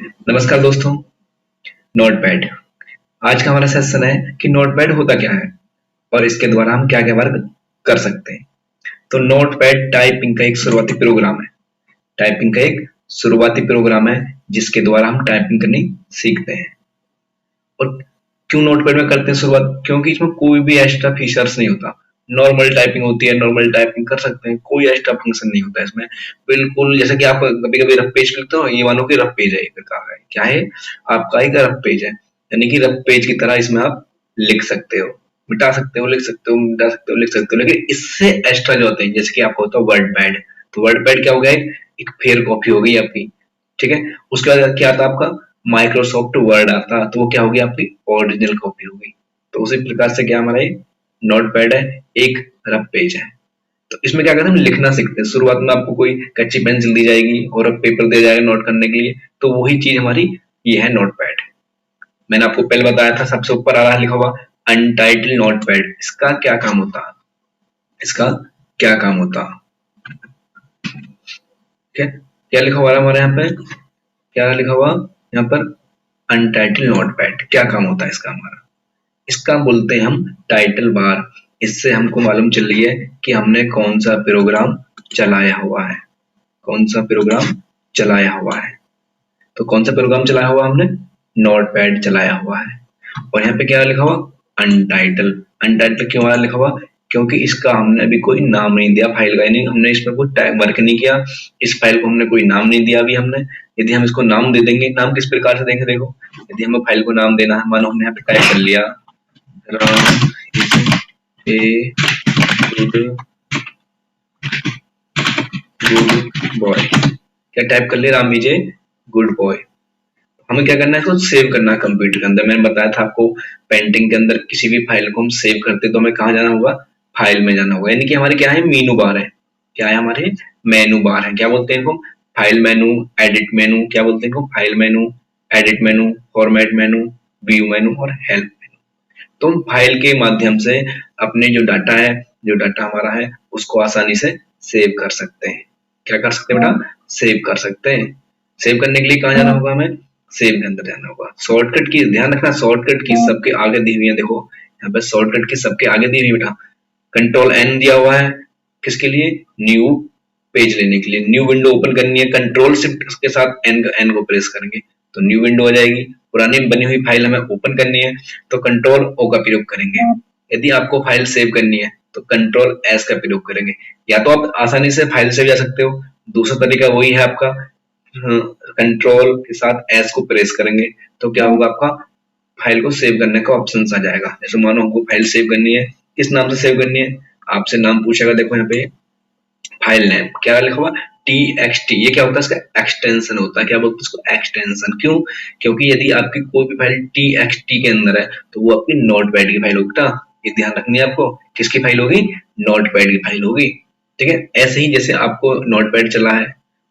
नमस्कार दोस्तों। नोटपैड। आज का हमारा सेशन है कि नोटपैड होता क्या है और इसके द्वारा हम क्या क्या वर्क कर सकते हैं। तो नोटपैड टाइपिंग का एक शुरुआती प्रोग्राम है। टाइपिंग का एक शुरुआती प्रोग्राम है जिसके द्वारा हम टाइपिंग करनी सीखते हैं। और क्यों नोटपैड में करते हैं शुरुआत, क्योंकि इसमें कोई भी एक्स्ट्रा फीचर्स नहीं होता। नॉर्मल टाइपिंग होती है, नॉर्मल टाइपिंग कर सकते हैं, कोई एक्स्ट्रा फंक्शन नहीं होता इसमें। बिल्कुल जैसे कि आप कभी कभी रफ पेज लिखते हो, ये मानो कि रफ पेज है, एक प्रकार का क्या है, आपका एक रफ पेज है, यानी कि रफ पेज की तरह इसमें आप लिख सकते हो, मिटा सकते हो, लिख सकते हो, मिटा सकते हो, लिख सकते हो। लेकिन इससे एक्स्ट्रा जो होते हैं, जैसे कि आपको होता है वर्ड पैड। तो वर्ड पैड क्या हो गया, एक फेयर कॉपी हो गई आपकी। ठीक है। उसके बाद क्या आता है आपका, माइक्रोसॉफ्ट वर्ड आता, तो वो क्या होगी, आपकी ओरिजिनल कॉपी होगी। तो उसी प्रकार से क्या हमारा ये नोट पैड है, एक रफ पेज है। तो इसमें क्या करते हैं, हम लिखना सीखते हैं। शुरुआत में आपको कोई कच्ची पेंसिल दी जाएगी और अब पेपर दिया जाएगा नोट करने के लिए, तो वही चीज हमारी ये है नोट पैड। मैंने आपको पहले बताया था, सबसे ऊपर आ रहा है लिखा हुआ अनटाइटल नोट पैड। इसका क्या काम होता है, इसका क्या काम होता है, ठीक है। क्या लिखा हुआ है हमारे यहाँ पे, क्या लिखा हुआ यहाँ पर, अनटाइटल नोटपैड। क्या काम होता है इसका हमारा, इसका बोलते हैं हम टाइटल बार। इससे हमको मालूम चल रही है कि हमने कौन सा प्रोग्राम चलाया हुआ है, कौन सा प्रोग्राम चलाया हुआ है। तो कौन सा प्रोग्राम चलाया हुआ हमने, नोटपैड चलाया हुआ है। और यहाँ पे क्या लिखा हुआ, अनटाइटल। अनटाइटल क्यों आया लिखा हुआ, क्योंकि इसका हमने अभी कोई नाम नहीं दिया फाइल का, यानी हमने इसमें कोई वर्क नहीं किया, इस फाइल को हमने कोई नाम नहीं दिया अभी हमने। यदि हम इसको नाम दे देंगे, नाम किस प्रकार से देंगे, देखो यदि हमें फाइल को नाम देना है, मानो हमने यहाँ पे टाइप कर लिया Ram is a good good boy. क्या टाइप कर लिया, Ram is a good boy. हमें क्या करना है, इसको सेव करना है कंप्यूटर के अंदर। मैंने बताया था आपको, पेंटिंग के अंदर किसी भी फाइल को हम सेव करते हैं तो हमें कहाँ जाना होगा, फाइल में जाना होगा। यानी कि हमारे क्या है, मेनू बार है। क्या है हमारे, मेनू बार है। क्या बोलते हैं इनको, फाइल मेनू, एडिट मेनू। क्या बोलते हैं इनको, फाइल मेनू, एडिट मेनू, फॉर्मेट मेनू, व्यू मेनू और हेल्प मेनू। तो हम फाइल के माध्यम से अपने जो डाटा है, जो डाटा हमारा है, उसको आसानी से सेव कर सकते हैं। क्या कर सकते हैं बेटा, सेव कर सकते हैं। सेव करने के लिए कहाँ जाना होगा हमें, सेव के अंदर जाना होगा। शॉर्टकट की ध्यान रखना, शॉर्टकट की सबके आगे दी हुई है। देखो यहाँ पे शॉर्टकट की सबके आगे दी हुई बेटा, कंट्रोल एन दिया हुआ है, किसके लिए, न्यू पेज लेने के लिए। न्यू विंडो ओपन करनी है, कंट्रोल शिफ्ट के साथ एन को प्रेस करेंगे तो न्यू विंडो हो जाएगी। पुरानी बनी हुई फाइल हमें ओपन करनी है तो कंट्रोल ओ का प्रयोग करेंगे। यदि आपको फाइल सेव करनी है तो कंट्रोल एस का प्रयोग करेंगे। या तो आप आसानी से फाइल सेव जा सकते हो, दूसरा तरीका वही है आपका, कंट्रोल के साथ एस को प्रेस करेंगे तो क्या होगा, आपका फाइल को सेव करने का ऑप्शन आ जाएगा। जैसे मानो हमको फाइल सेव करनी है, किस नाम से सेव करनी है, आपसे नाम पूछेगा। देखो यहाँ पे फाइल नेम क्या लिखा हुआ, txt। ये क्या होता है, इसका एक्सटेंशन होता है। क्या बोलते हैं इसको, एक्सटेंशन। क्यों, क्योंकि यदि आपकी कोई भी फाइल txt के अंदर है तो वो आपकी नोटपैड की फाइल होगी बेटा। ये ध्यान रखनी है आपको, किसकी फाइल होगी, नोटपैड की फाइल होगी। ठीक है। ऐसे ही जैसे आपको नोटपैड चला है,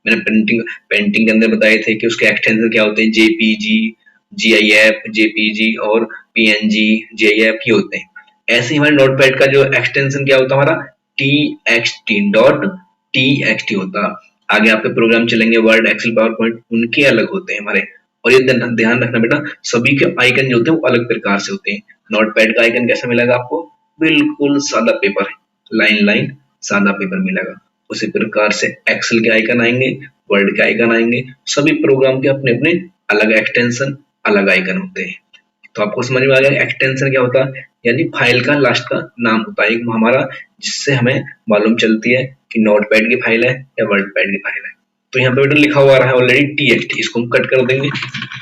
मैंने पेंटिंग पेंटिंग के अंदर बताए थे कि उसके एक्सटेंशन क्या होते हैं, जेपीजी, जीआईएफ, जेपीजी और पीएनजी, जेआईएफ ये होते हैं। ऐसे ही हमारे नोटपैड का जो एक्सटेंशन क्या होता है हमारा, txt डॉट txt होता। आगे आपके प्रोग्राम चलेंगे वर्ड, एक्सेल, पावर पॉइंट, उनके अलग होते हैं हमारे। और ये ध्यान रखना बेटा, सभी के आइकन जो होते हैं वो अलग प्रकार से होते हैं। नोटपैड का आइकन कैसा मिलेगा आपको, बिल्कुल सादा पेपर, लाइन लाइन सादा पेपर मिलेगा। उसी प्रकार से एक्सेल के आइकन आएंगे, वर्ड के आइकन आएंगे। सभी प्रोग्राम के अपने अपने अलग एक्सटेंशन, अलग आइकन होते हैं। तो आपको समझ में आ गया एक्सटेंशन क्या होता है, यानी फाइल का लास्ट का नाम होता है एक हमारा, जिससे हमें मालूम चलती है कि नोटपैड की फाइल है या वर्डपैड की फाइल है। तो यहाँ पे बेटा लिखा हुआ रहा है ऑलरेडी txt, इसको हम कट कर देंगे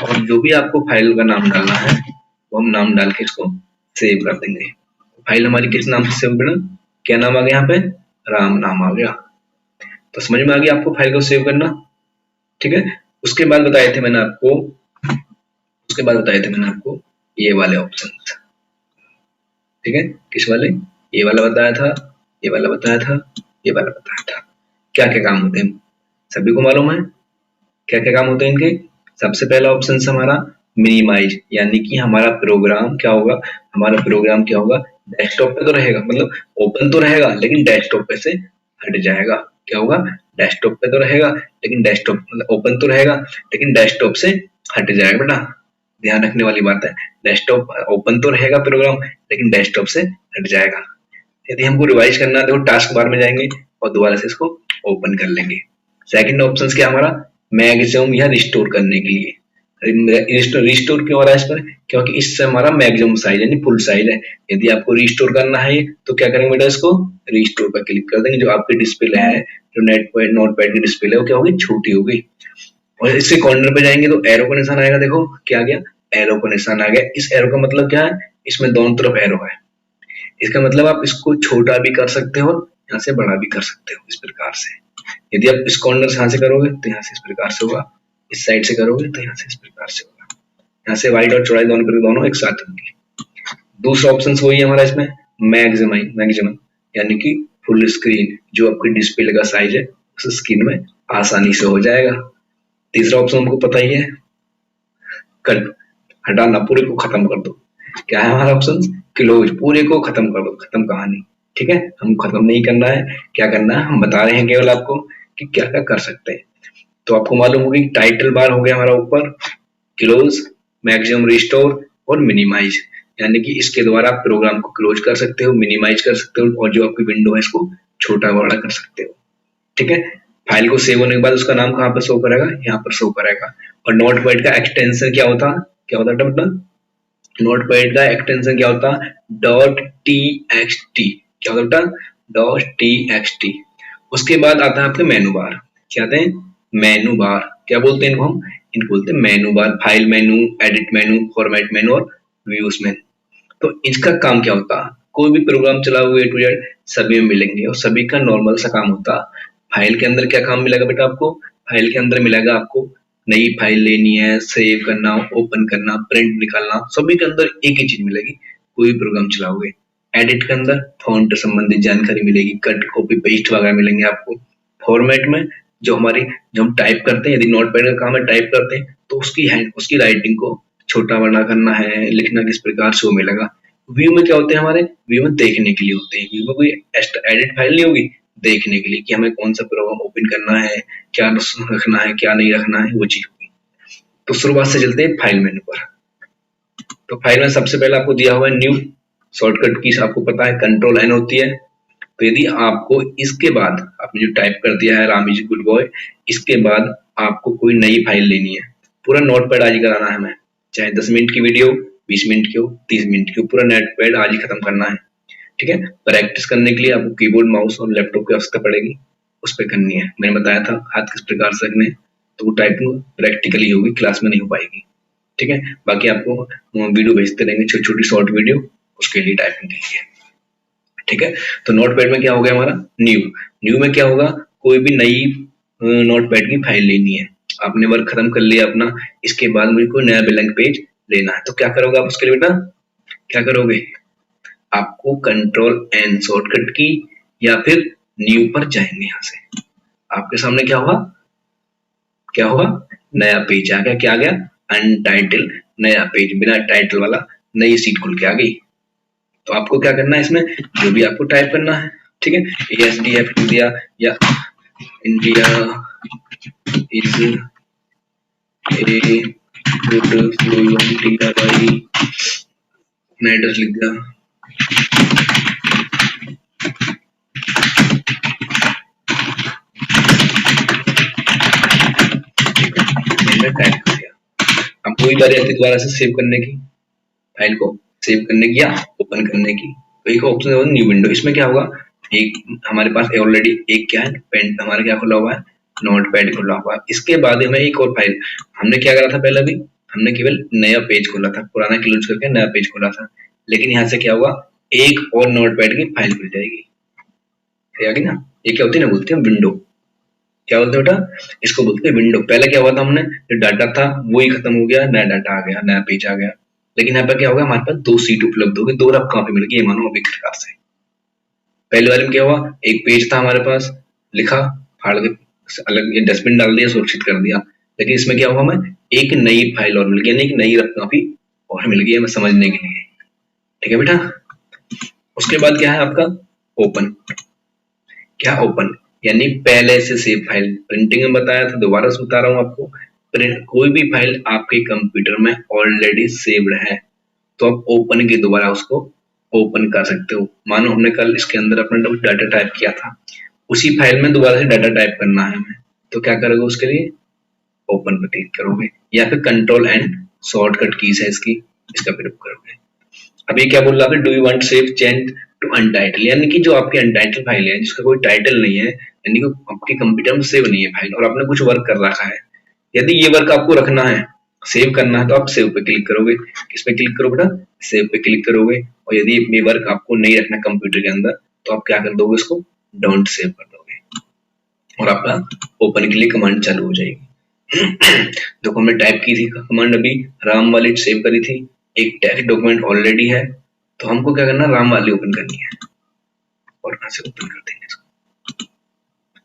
और जो भी आपको फाइल का नाम डालना है वो हम नाम डाल के इसको सेव कर देंगे। फाइल हमारी किस नाम से सेव बेटा, क्या नाम आ गया यहाँ पे, राम नाम आ गया। तो समझ में आ गया आपको फाइल को सेव करना। ठीक है। उसके बाद बताए थे मैंने आपको, उसके बाद बताए थे मैंने आपको ये वाले ऑप्शन। ठीक है, किस वाले, ये वाला बताया था, ये वाला बताया था, ये वाला बताया था। क्या क्या काम होते हैं सभी को मालूम है, क्या क्या काम होते हैं इनके। सबसे पहला ऑप्शन हमारा मिनिमाइज, यानी कि हमारा प्रोग्राम क्या होगा, हमारा प्रोग्राम क्या होगा, डेस्कटॉप पे तो रहेगा, मतलब ओपन तो रहेगा लेकिन डेस्कटॉप पे से हट जाएगा। क्या होगा, डेस्कटॉप पे तो रहेगा लेकिन डेस्कटॉप मतलब ओपन तो रहेगा लेकिन डेस्कटॉप से हट जाएगा बेटा, ध्यान रखने वाली बात है। डेस्कटॉप ओपन तो रहेगा प्रोग्राम, लेकिन डेस्कटॉप से हट जाएगा। यदि हमको रिवाइज करना है तो टास्क बार में जाएंगे और दोबारा से इसको ओपन कर लेंगे। सेकंड ऑप्शन क्या हमारा, मैक्सिमम या रिस्टोर करने के लिए। रिस्टोर क्यों हो रहा है इस पर, क्योंकि इससे हमारा मैक्सिमम साइज यानी फुल साइज है। यदि आपको रिस्टोर करना है तो क्या करेंगे बेटा, इसको रिस्टोर पर क्लिक कर देंगे। जो आपकी डिस्प्ले है, जो नोट पैड की डिस्प्ले है, वो क्या होगी, छोटी होगी। और इससे कॉर्नर पे जाएंगे तो एरो का निशान आएगा। देखो क्या आ गया, एरो का निशान आ गया। इस एरो का मतलब क्या है, इसमें दोनों तरफ एरो है। इसका मतलब आप इसको छोटा भी कर सकते हो, यहाँ से बड़ा भी कर सकते हो, इस प्रकार से। यदि आप इस कॉर्नर से यहाँ से करोगे तो यहाँ से इस प्रकार से होगा, इस साइड से करोगे तो यहाँ से इस प्रकार से होगा। यहाँ से वाइड और चौड़ाई दोनों एक साथ होंगी। दूसरा ऑप्शन वही है हमारा इसमें, मैक्सिमम यानी कि फुल स्क्रीन, जो आपकी डिस्प्ले का साइज है उस स्क्रीन में आसानी से हो जाएगा। तीसरा ऑप्शन हमको पता ही है, कट, हटाना, पूरे को खत्म कर दो। क्या है हमारा ऑप्शन, क्लोज, पूरे को खत्म कर दो, खत्म कहानी। ठीक है, हम खत्म नहीं करना है, क्या करना है हम बता रहे हैं केवल आपको कि क्या क्या कर सकते हैं। तो आपको मालूम होगी टाइटल बार हो गया हमारा ऊपर, क्लोज, मैक्सिमम, रिस्टोर और मिनिमाइज, यानी कि इसके द्वारा आप प्रोग्राम को क्लोज कर सकते हो, मिनिमाइज कर सकते हो, और जो आपकी विंडो है इसको छोटा बड़ा कर सकते हो। ठीक है, फाइल को सेव होने के बाद उसका नाम कहाँ पर शो करेगा, यहाँ पर शो करेगा। और नोटपैड का एक्सटेंशन क्या होता है बेटा, नोटपैड का एक्सटेंशन क्या होता है, डॉट टी एक्स टी। क्या होता है, डॉट टी एक्स टी। उसके बाद आता है आपके मेनू बार। क्या आते हैं, मेनू बार। क्या बोलते हैं इनको हम, इनको बोलते हैं मेनू बार। फाइल मेनू, एडिट मेनू, फॉर्मेट मेनू और व्यूज मेनू। तो इसका काम क्या होता है, कोई भी प्रोग्राम चला हुआ ए टू जेड सभी में मिलेंगे, और सभी का नॉर्मल सा काम होता है। फाइल के अंदर क्या काम मिलेगा बेटा आपको, फाइल के अंदर मिलेगा आपको नई फाइल लेनी है, सेव करना, ओपन करना, प्रिंट निकालना, सभी के अंदर एक ही चीज मिलेगी, कोई प्रोग्राम चलाओगे। एडिट के अंदर फॉन्ट संबंधित जानकारी मिलेगी, कट, कॉपी, पेस्ट वगैरह मिलेंगे आपको। फॉर्मेट में जो हम टाइप करते हैं, यदि नोटपैड का काम है टाइप करते हैं, तो उसकी राइटिंग को छोटा बड़ा करना है, लिखना किस प्रकार से वो मिलेगा। व्यू में क्या होते हैं हमारे, व्यू में देखने के लिए होते हैं। व्यू में कोई एडिट फाइल नहीं होगी, देखने के लिए कि हमें कौन सा प्रोग्राम ओपन करना है, क्या रखना है, क्या नहीं रखना है, वो चीज होगी। तो शुरुआत से चलते हैं फाइल मेनू पर। तो फाइल में सबसे पहले आपको दिया हुआ है न्यू, शॉर्टकट की आपको पता है कंट्रोल एन होती है। तो यदि आपको इसके बाद आपने जो टाइप कर दिया है राम इज गुड बॉय, इसके बाद आपको कोई नई फाइल लेनी है, पूरा नोटपैड आज ही कराना है हमें, चाहे 10 मिनट की वीडियो, 20 मिनट की हो, 30 मिनट की हो, पूरा नोटपैड आज ही खत्म करना है। ठीक है, प्रैक्टिस करने के लिए आपको कीबोर्ड, माउस और लैपटॉप की आवश्यकता पड़ेगी, उस पर करनी है। मैंने बताया था हाथ किस प्रकार से रखने, तो वो टाइपिंग प्रैक्टिकली होगी, क्लास में नहीं हो पाएगी। ठीक है, बाकी आपको वीडियो भेजते रहेंगे, छोटी छोटी शॉर्ट वीडियो, उसके लिए टाइपिंग के लिए। ठीक है, तो नोटपैड में क्या हो गया हमारा न्यू। न्यू में क्या होगा, कोई भी नई नोटपैड की फाइल लेनी है, आपने वर्क खत्म कर लिया अपना, इसके बाद मुझे कोई नया ब्लैंक पेज लेना है, तो क्या करोगे आप उसके लिए बेटा, क्या करोगे, आपको कंट्रोल एन शॉर्टकट की या फिर न्यू पर जाएंगे। यहाँ से आपके सामने क्या होगा, क्या होगा, नया पेज आ गया। क्या आ गया, अनटाइटल नया पेज, बिना टाइटल वाला नई सीट खुल के आ गई। तो आपको क्या करना है इसमें, जो भी आपको टाइप करना है। ठीक है, ASDF इंडिया या India is a good fluent भाई, मैं एड्रेस लिख दिया। मैंने टाइप कर दिया। हम कोई बार आती दोबारा से सेव करने की, फाइल को सेव करने की या ओपन करने की, तो एक ऑप्शन है न्यू विंडो। इसमें क्या होगा, एक हमारे पास ऑलरेडी एक क्या है, पेन हमारा क्या खुला हुआ है, नोटपैड खुला हुआ है। इसके बाद हमें एक और फाइल, हमने क्या करा था पहले भी, हमने केवल नया पेज खोला था, पुराना क्लोज करके नया पेज खोला था। लेकिन यहाँ से क्या होगा, एक और नोटपैड की फाइल खुल जाएगी, ना। ये क्या होती है ना, बोलते हैं विंडो। क्या बोलते हैं बेटा, इसको बोलते हैं विंडो। पहले क्या हुआ था, हमने जो डाटा था वो ही खत्म हो गया, नया डाटा आ गया, नया पेज आ गया। लेकिन यहाँ पर क्या होगा, हमारे पास 2 सीट उपलब्ध होगी, 2 रफ कॉपी मिल गई, मानो अभी प्रकार से। पहले वाले में क्या हुआ, एक पेज था हमारे पास, लिखा, फाड़ के अलग डस्टबिन डाल दिया, सुरक्षित कर दिया। लेकिन इसमें क्या हुआ, हमें एक नई फाइल और मिल गई, एक नई रफ कॉपी और मिल गई हमें समझने के लिए। ठीक है बेटा, उसके बाद क्या है आपका ओपन। क्या ओपन, यानी पहले से सेव फाइल, प्रिंटिंग में बताया था, दोबारा से बता रहा हूँ आपको। कोई भी फाइल आपके कंप्यूटर में ऑलरेडी सेव्ड है तो आप ओपन के दोबारा उसको ओपन कर सकते हो। मानो हमने कल इसके अंदर अपना डाटा टाइप किया था, उसी फाइल में दोबारा से डाटा टाइप करना है हमें, तो क्या करोगे उसके लिए ओपन पर क्लिक करोगे या फिर कंट्रोल एंड शॉर्टकट कीज है इसकी, इसका प्रयोग करोगे। अभी क्या बोल रहा था, do you want save change to untitled, यानी कि जो आपकी अनटाइटल फाइल है जिसका कोई टाइटल नहीं है, यानी कि आपके कंप्यूटर में सेव नहीं है फाइल और आपने कुछ वर्क कर रखा है, यदि ये वर्क आपको रखना है, सेव करना है, तो आप सेव पे क्लिक करोगे। किस पे क्लिक करोगे बेटा, सेव पे क्लिक करोगे। और यदि ये वर्क आपको नहीं रखना कंप्यूटर के अंदर तो आप क्या कर दोगे, इसको डोंट सेव कर दोगे और आपका ओपन के लिए कमांड चालू हो जाएगी। देखो हमने टाइप की थी कमांड अभी, राम वाली सेव करी थी, एक टेक्स्ट डॉक्यूमेंट ऑलरेडी है तो हमको क्या करना, राम वाली ओपन करनी है और यहाँ से ओपन कर देंगे इसको।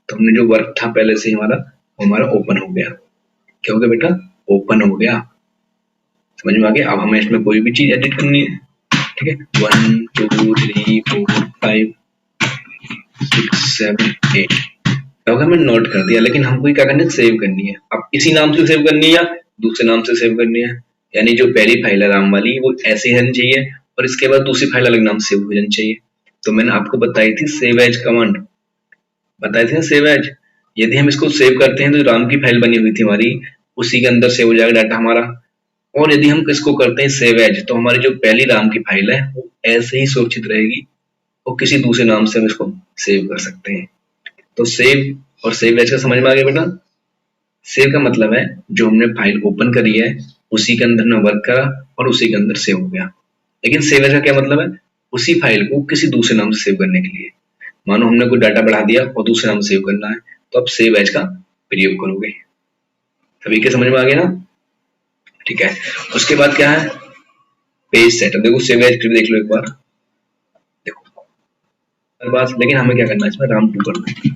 तो हमने जो वर्क था पहले से हमारा ओपन हो गया। क्या हो गया बेटा, ओपन हो गया। समझ में आ गया। अब हमें इसमें कोई भी चीज एडिट करनी है, ठीक है। 1 2 3 4 5 6 7 8 हमने नोट कर दिया, लेकिन हमको क्या करना है, सेव करनी है। अब इसी नाम से सेव करनी है या दूसरे नाम से सेव करनी है, यानी जो पहली फाइल है राम वाली वो ऐसी रहनी चाहिए और इसके बाद दूसरी फाइल अलग नाम से सेव हो जानी चाहिए। तो मैंने आपको बताई थी सेव एज कमांड, बताई थी ना सेव एज। यदि हम इसको सेव करते हैं तो राम की फाइल बनी हुई थी हमारी, उसी के अंदर सेव हो जाएगा डाटा हमारा। और यदि हम इसको करते हैं सेव एज तो हमारी जो पहली राम की फाइल है वो ऐसे ही सुरक्षित रहेगी और किसी दूसरे नाम से हम इसको सेव कर सकते हैं। तो सेव और सेव एज का समझ में आ गया बेटा। सेव का मतलब है जो हमने फाइल ओपन करी है उसी के अंदर हमने वर्क करा और उसी के अंदर सेव हो गया। लेकिन सेव एज का क्या मतलब है, उसी फाइल को किसी दूसरे नाम से सेव करने के लिए। मानो हमने कोई डाटा बढ़ा दिया और दूसरे नाम से सेव करना है तो आप सेव एज का प्रयोग करोगे। सभी के समझ में आ गया ना, ठीक है। उसके बाद क्या है, पेज सेटअप। देखो सेव एज देख लो एक बार, देखो हर बात। लेकिन हमें क्या करना है, इसमें राम 2 करना है।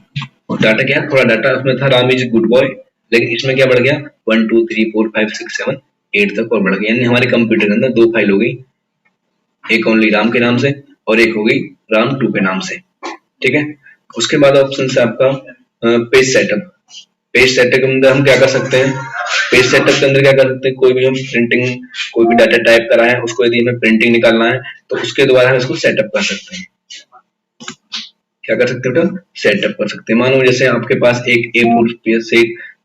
और डाटा क्या है, थोड़ा डाटा उसमें था राम इज गुड बॉय, लेकिन इसमें क्या बढ़ गया 1 2 3 4 5 6 7 8 तक और बढ़ गया। यानी हमारे कंप्यूटर के अंदर 2 फाइल हो गई, एक ओनली राम के नाम से और एक हो गई राम 2 के नाम से, ठीक है। उसके बाद ऑप्शन से आपका पेज सेटअप। पेज सेटअप के अंदर हम क्या कर सकते हैं, पेज सेटअप के अंदर क्या कर सकते हैं, कोई भी हम प्रिंटिंग, कोई भी डाटा टाइप करा है उसको यदि हमें प्रिंटिंग निकालना है तो उसके द्वारा हम इसको सेटअप कर सकते हैं। क्या कर सकते हैं बेटा, सेटअप कर सकते हैं। मानो जैसे आपके पास एक A4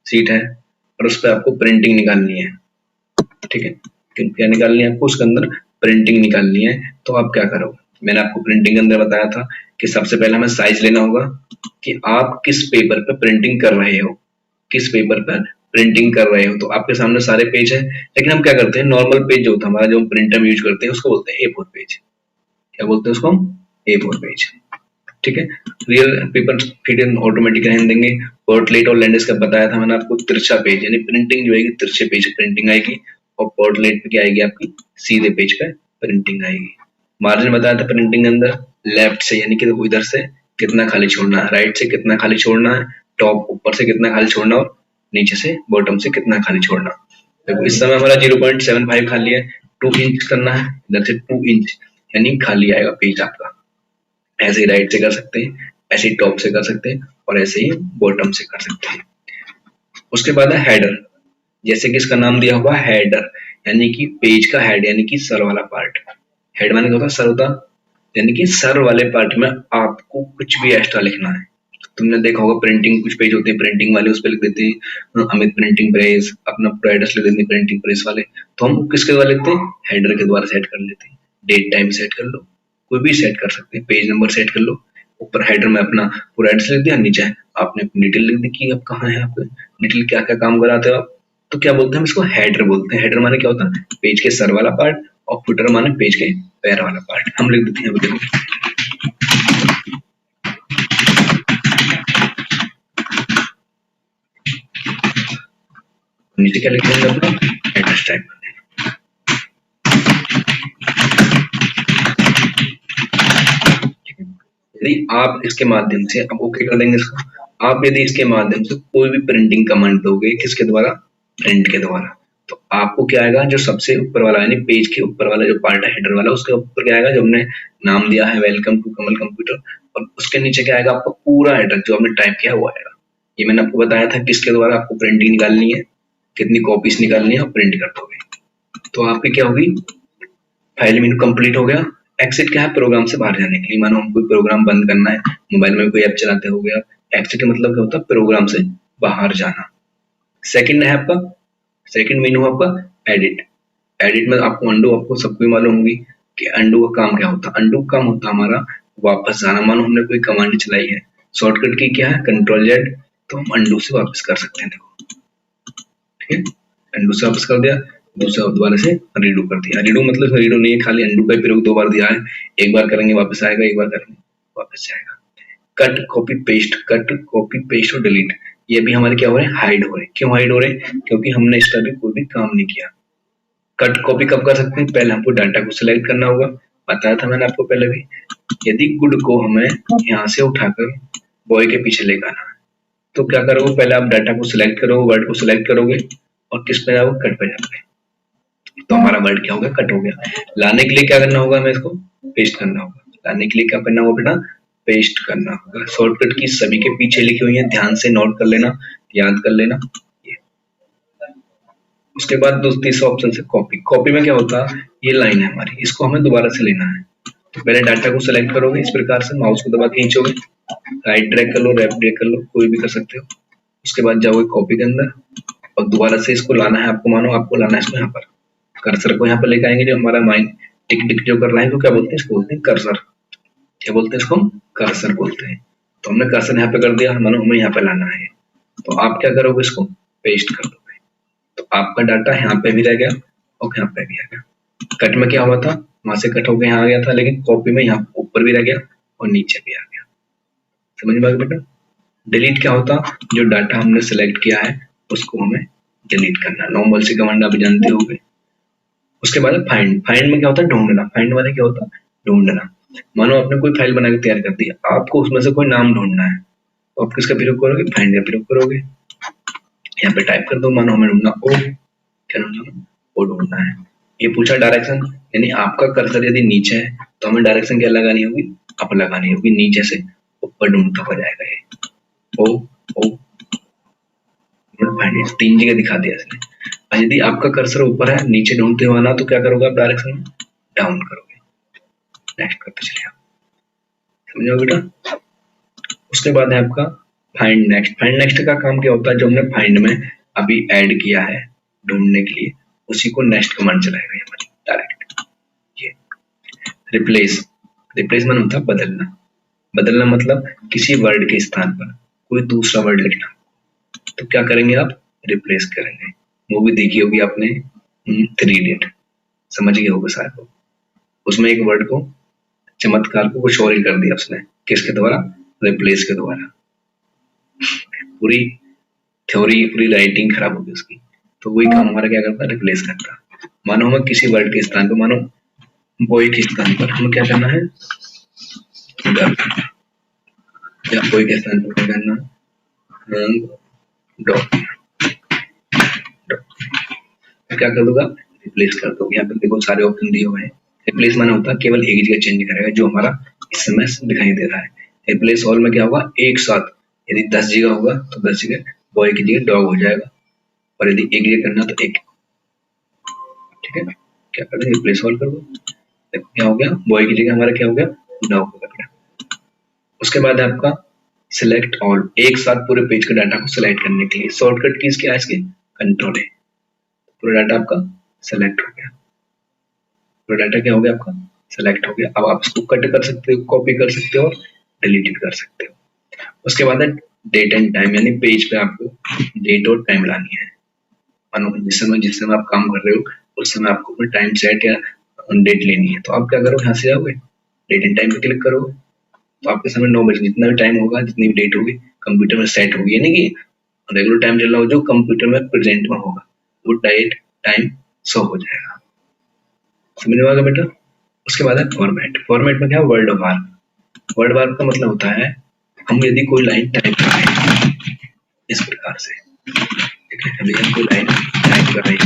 सीट है और उस पर आपको प्रिंटिंग निकालनी है, ठीक है। क्या निकालनी है आपको, उसके अंदर प्रिंटिंग निकालनी है। तो आप क्या करोगे, मैंने आपको प्रिंटिंग के अंदर बताया था कि सबसे पहले हमें साइज लेना होगा कि आप किस पेपर पर प्रिंटिंग कर रहे हो, किस पेपर पर प्रिंटिंग कर रहे हो। तो आपके सामने सारे पेज है, लेकिन हम क्या करते हैं, नॉर्मल पेज जो होता है हमारा, जो हम प्रिंटर में यूज करते हैं उसको बोलते हैं A4 पेज। क्या बोलते हैं उसको हम, A4 पेज, ठीक है। Real paper fit in automatic रहने देंगे। पोर्टलेट और लैंडेस का बताया था मैंने आपको, तिरछा पेज, यानी प्रिंटिंग जो आएगी तिरछे पेज प्रिंटिंग आएगी और पोर्टलेट पे क्या आएगी आपकी, सीधे पेज पे प्रिंटिंग आएगी। मार्जिन बताया था प्रिंटिंग के अंदर लेफ्ट से, यानी कि देखो इधर से कितना खाली छोड़ना है, राइट से कितना खाली छोड़ना है, टॉप ऊपर से कितना खाली छोड़ना और नीचे से बॉटम से कितना खाली छोड़ना। देखो इस समय हमारा 0.75 खाली है, 2 इंच करना है, इधर से 2 इंच यानी खाली आएगा पेज आपका। ऐसे ही राइट से कर सकते हैं, ऐसे ही टॉप से कर सकते हैं और ऐसे ही बॉटम से कर सकते हैं। उसके बाद है हेडर, जैसे कि इसका नाम दिया हुआ हेडर, यानी कि पेज का हेड, यानी कि सर वाला पार्ट। हेड माने होता सर होता, यानी कि सर वाले पार्ट में आपको कुछ भी एक्स्ट्रा लिखना है। तुमने देखा होगा प्रिंटिंग, कुछ पेज होते हैं प्रिंटिंग वाले, उस पर लिख देते हैं अमित प्रिंटिंग प्रेस, अपना पूरा एड्रेस लिख देते हैं प्रिंटिंग प्रेस वाले। तो हम किसके द्वारा लिखते हैं, हेडर के द्वारा सेट कर लेते हैं। डेट टाइम सेट कर लो, कोई भी सेट कर सकते हैं, पेज नंबर सेट कर लो। ऊपर हेडर में अपना पूरा एड्रेस लिख दिया, नीचे आपने अपनी डिटेल लिख दी कि आप कहाँ है, आप डिटेल क्या क्या काम कराते हो आप। तो क्या बोलते हैं हम इसको, हेडर बोलते हैं। हेडर माने क्या होता है, पेज के सर वाला पार्ट, और फुटर माने पेज के पैर वाला पार्ट। हम लिख देते हैं देखो, नीचे क्या लिख देंगे अपना एड्रेस टाइप कर देंगे। यदि आप इसके माध्यम से, अब ओके कर देंगे इसको, आप यदि इसके माध्यम से कोई भी प्रिंटिंग कमांड दोगे, किसके द्वारा, प्रिंट के द्वारा, तो आपको क्या आएगा, जो सबसे ऊपर वाला यानी पेज के ऊपर वाला जो पार्ट है हेडर वाला, उसके ऊपर क्या आएगा, जो हमने नाम दिया है वेलकम टू कमल कंप्यूटर, और उसके नीचे क्या आएगा, आपका पूरा हेडर जो आपने टाइप किया वो आएगा। ये मैंने आपको बताया था किसके द्वारा आपको प्रिंटिंग निकालनी है, कितनी कॉपीज निकालनी है और प्रिंट कर दोगे। तो आपकी क्या होगी, फाइल मेनू कंप्लीट हो गया। एक्सिट क्या है, प्रोग्राम से बाहर जाने के लिए। मानो हम कोई प्रोग्राम बंद करना है, मोबाइल में कोई ऐप चलाते हो गया, एक्सिट मतलब क्या होता है, प्रोग्राम से बाहर जाना। सेकंड है आपका, सेकंड मेनू आपका एडिट। एडिट में आपको अंडू, आपको सबको मालूम होगी कि अंडू का काम क्या होता है। अंडू का काम होता है हमारा वापस जाना। मानो हमने कोई कमांड चलाई है, शॉर्टकट की क्या है कंट्रोल जेड, तो हम अंडू से वापस कर सकते हैं। देखो ठीक है, अंडू से वापस कर दिया, दूसरा दोबारा से रीडू कर दिया। रीडू मतलब रीडू नहीं है, खाली अंडू का प्रयोग दो बार दिया है। एक बार करेंगे वापस आएगा, एक बार करेंगे वापस जाएगा। Cut copy paste, cut copy paste और डिलीट, ये भी हमारे क्या हो रहे हैं, हाइड हो रहे हैं। क्यों हाइड हो रहे हैं, क्योंकि हमने इस तरह कोई भी काम नहीं किया। कट कॉपी कब कर सकते हैं, पहले हमको डाटा को सिलेक्ट करना होगा, बताया था मैंने आपको पहले भी। यदि गुड को हमें यहाँ से उठाकर बॉय के पीछे ले जाना है, तो क्या करोगे, पहले आप डाटा को सिलेक्ट करोगे, वर्ड को सिलेक्ट करोगे और किस पे जाओगे, कट पे जाओगे। तो हमारा वर्ड क्या हो गया, कट हो गया। लाने के लिए क्या करना होगा, हमें इसको पेस्ट करना होगा। लाने के लिए क्या करना होगा बेटा, पेस्ट करना होगा। शॉर्टकट की सभी के पीछे लिखी हुई है, ध्यान से नोट कर लेना, याद कर लेना। उसके बाद तीसरा ऑप्शन से कॉपी। कॉपी में क्या होता है, ये लाइन है हमारी, इसको हमें दोबारा से लेना है। तो पहले डाटा को सिलेक्ट करोगे, इस प्रकार से माउस को दबा के खींचोगे, राइट ड्रैग कर लो, लेफ्ट ड्रैग कर लो, कोई भी कर सकते हो। उसके बाद जाओगे कॉपी के अंदर और दोबारा से इसको लाना है आपको। मानो आपको लाना है इसको यहाँ पर, कर्सर को यहाँ पर लेकर आएंगे। जो हमारा माइंड टिक टिक जो कर रहा है, तो क्या बोलते हैं इसको, बोलते हैं कर्सर। क्या बोलते हैं इसको, कर्सर बोलते हैं। तो हमने कर्सर यहाँ पे कर दिया, मानो हमें यहाँ पे लाना है। तो आप क्या करोगे, इसको पेस्ट कर दोगे। तो आपका डाटा यहाँ पे भी रह गया और यहाँ पे भी आ गया। कट में क्या हुआ था, वहां से कट होकर यहाँ आ गया था, लेकिन कॉपी में यहाँ ऊपर भी रह गया और नीचे भी आ गया। समझ में आ गया बेटा। डिलीट क्या होता, जो डाटा हमने सिलेक्ट किया है उसको हमें डिलीट करना। नॉर्मल सी कमांड आप जानते होंगे। उसके बाद फाइंड। फाइंड में क्या होता है, ढूंढना। फाइंड वाले क्या होता है, ढूंढना। मानो आपने कोई फाइल बना के तैयार कर दी, आपको उसमें से कोई नाम ढूंढना है, तो आप किसका प्रयोग करोगे, फाइंड का प्रयोग करोगे। यहाँ पे टाइप कर दो, मानो हमें ढूंढना ओ, क्या ढूंढना, ओ ढूंढना है। ये पूछा डायरेक्शन, यानी आपका कर्सर यदि नीचे है तो हमें डायरेक्शन क्या लगानी होगी, अप लगानी होगी। नीचे से ऊपर ढूंढता हो जाएगा ये ओ ओ। फाइंड, तीन जगह दिखा दिया इसने। और यदि आपका कर्सर ऊपर है, नीचे ढूंढते हुए आना, तो क्या करोगे आप, डायरेक्शन में डाउन करोगे। नेक्स्ट करते चलिए आप, समझो बेटा। उसके बाद है आपका फाइंड नेक्स्ट। फाइंड नेक्स्ट का काम क्या होता है, जो हमने फाइंड में अभी ऐड किया है ढूंढने के लिए, उसी को नेक्स्ट कमांड चलाएगा हमारी डायरेक्ट। ये रिप्लेस, रिप्लेस मतलब होता है बदलना। बदलना मतलब किसी वर्ड के स्थान पर कोई दूसरा वर्ड लिखना। तो क्या करेंगे आप, रिप्लेस करेंगे। मूवी देखी होगी आपने, 3 इडियट, समझ गए होगे शायद। उसमें एक वर्ड को, चमत्कार को कुछ और ही कर दिया उसने, किसके द्वारा, रिप्लेस के द्वारा। पूरी थ्योरी, पूरी राइटिंग खराब होगी उसकी। तो वही काम हमारा क्या करता है, रिप्लेस करता है। मानो हमें किसी वर्ड के स्थान पर, मानो बॉय के स्थान पर हमें क्या करना है, गर्ल, या बॉय के स्थान पर क्या करना है, डॉग। क्या कर दूंगा, रिप्लेस कर दूंगा। यहाँ पर देखो सारे ऑप्शन दिए हुए हैं। रिप्लेस माने होता है केवल एक जगह चेंज करेगा, जो हमारा इस समय दिखाई दे रहा है। रिप्लेस ऑल में क्या होगा, एक साथ यदि 10 जगह होगा तो 10 जगह बॉय की जगह डॉग हो जाएगा, और यदि एक जगह करना तो एक। ठीक है, क्या कर दें, रिप्लेस ऑल कर दो। देखो क्या हो गया, बॉय की जगह हमारा क्या हो गया, डॉग हो गया। उसके बाद आपका सिलेक्ट ऑल, एक साथ पूरे पेज के डाटा को सिलेक्ट करने के लिए शॉर्टकट कीज क्या है इसके, कंट्रोल है। पूरा डाटा आपका सेलेक्ट हो गया। पूरा डाटा क्या हो गया आपका, सेलेक्ट हो गया। अब आप इसको कट कर सकते हो, कॉपी कर सकते हो, डिलीट कर सकते हो। उसके बाद है डेट एंड टाइम, यानी पेज पे आपको डेट और टाइम लानी है। मानो जिस समय आप काम कर रहे हो उस समय आपको अपना टाइम सेट या डेट लेनी है। तो आप क्या करो, यहाँ से जाओगे, डेट एंड टाइम पे क्लिक करोगे, तो आपके समय 9 बजे जितना भी टाइम होगा, जितनी भी डेट होगी कंप्यूटर में सेट होगी। यानी कि रेगुलर टाइम चल रहा हो जो कंप्यूटर में प्रेजेंट में होगा, वो डेट टाइम शो हो जाएगा। समझ में आ गया बेटा। उसके बाद है फॉर्मेट। फॉर्मेट में क्या है, वर्ड वार्क। वर्ड वार्क का मतलब होता है, हम यदि कोई लाइन टाइप कर रहे हैं इस प्रकार से, ठीक है, अभी हम कोई लाइन टाइप कर रहे हैं,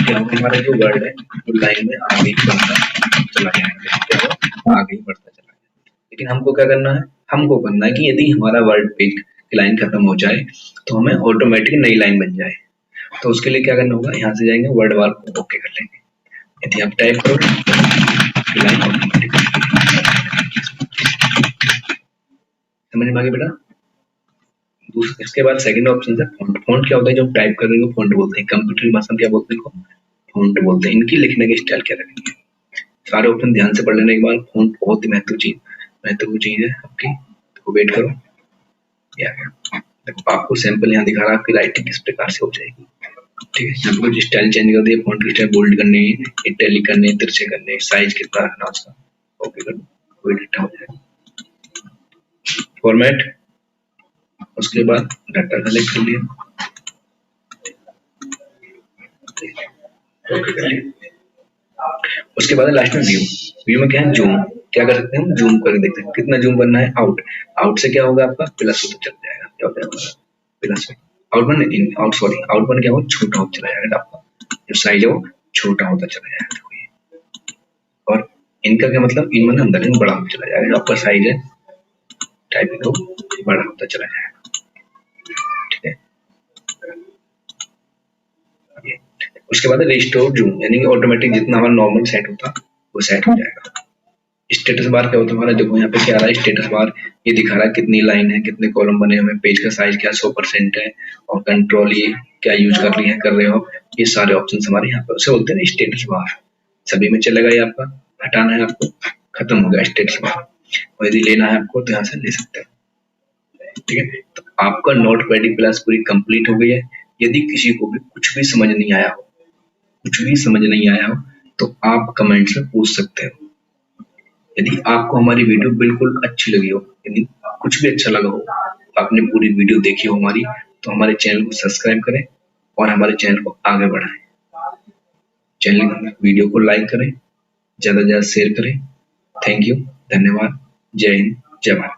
क्या होगा, हमारा जो वर्ड है वो लाइन में आगे बढ़ता चला जाएगा। क्या होगा, आगे बढ़ता चला जाएगा। लेकिन हमको क्या करना है, हमको करना है कि यदि हमारा वर्ड पेज की लाइन खत्म हो जाए तो हमें ऑटोमेटिक नई लाइन बन जाए। तो उसके लिए क्या करना होगा, यहाँ से जाएंगे वर्ड बार को ओके कर लेंगे। यदि आप टाइप करो लाइन ऑटोमेटिक, समझ में आ गया बेटा। इसके बाद सेकंड ऑप्शन है फॉन्ट। फॉन्ट क्या होता है, जब टाइप कर रहे हो फॉन्ट बोलते हैं, कंप्यूटर की भाषा में क्या बोलते हैं, फॉन्ट बोलते हैं। इनकी लिखने की स्टाइल क्या रखेंगे, सारे ऑप्शन ध्यान से पढ़ लेने के बाद, फॉन्ट बहुत ही महत्वपूर्ण चीज है आपकी, तो वेट करो। या देखो आपको सैंपल यहाँ दिखा रहा है आपकी राइटिंग किस प्रकार से हो जाएगी, ठीक है। यहाँ कुछ स्टाइल चेंज कर दिया, फॉन्ट की स्टाइल बोल्ड करनी, इटैलिक करने, तिरछे करने, साइज कितना रखना उसका, ओके कर दो, कोई डाटा हो जाएगा। फॉर्मेट, उसके बाद डाटा कलेक्ट कर लिया, ओके कर लिया। उसके बाद लास्ट में व्यू। व्यू में क्या है, जूम। क्या कर सकते हैं हम, जूम करके देख सकते हैं कितना जूम करना है। आउट, आउट से क्या होगा आपका प्लस होता चल जाएगा, क्या हो जाएगा प्लस में। Out one in, out sorry, out one क्या हो, छोटा होता चला जाएगा आपका, जो साइज है वो छोटा होता चला जाएगा। और इनका क्या मतलब, इन वन अंदर इन बड़ा होता चला जाएगा, आपका साइज है टाइपिंग को बड़ा होता चला जाएगा, ठीक है। उसके बाद रिस्टोर जूम, यानी कि ऑटोमेटिक जितना हमारा नॉर्मल सेट होता वो सेट हो जाएगा। स्टेटस बार क्या होता है हमारा, देखो यहाँ पे क्या आ रहा है, स्टेटस बार ये दिखा रहा है कितनी लाइन है, कितने कॉलम बने हुए, पेज का साइज क्या 100% है, और कंट्रोल ये क्या यूज कर रहे हो, ये सारे ऑप्शन हमारे यहाँ पे उसे बोलते हैं स्टेटस बार। सभी में चलेगा ये आपका, हटाना है आपको, खत्म हो गया स्टेटस बार। और यदि लेना है आपको तो यहाँ से ले सकते हैं, ठीक है। तो आपका नोट पैड क्लास पूरी कंप्लीट हो गई है। यदि किसी को भी कुछ भी समझ नहीं आया हो, कुछ भी समझ नहीं आया हो, तो आप कमेंट्स में पूछ सकते हो। यदि आपको हमारी वीडियो बिल्कुल अच्छी लगी हो, यदि कुछ भी अच्छा लगा हो, आपने पूरी वीडियो देखी हो हमारी, तो हमारे चैनल को सब्सक्राइब करें और हमारे चैनल को आगे बढ़ाएं। चैनल वीडियो को लाइक करें, ज़्यादा से ज़्यादा शेयर करें। थैंक यू, धन्यवाद, जय हिंद, जय भारत।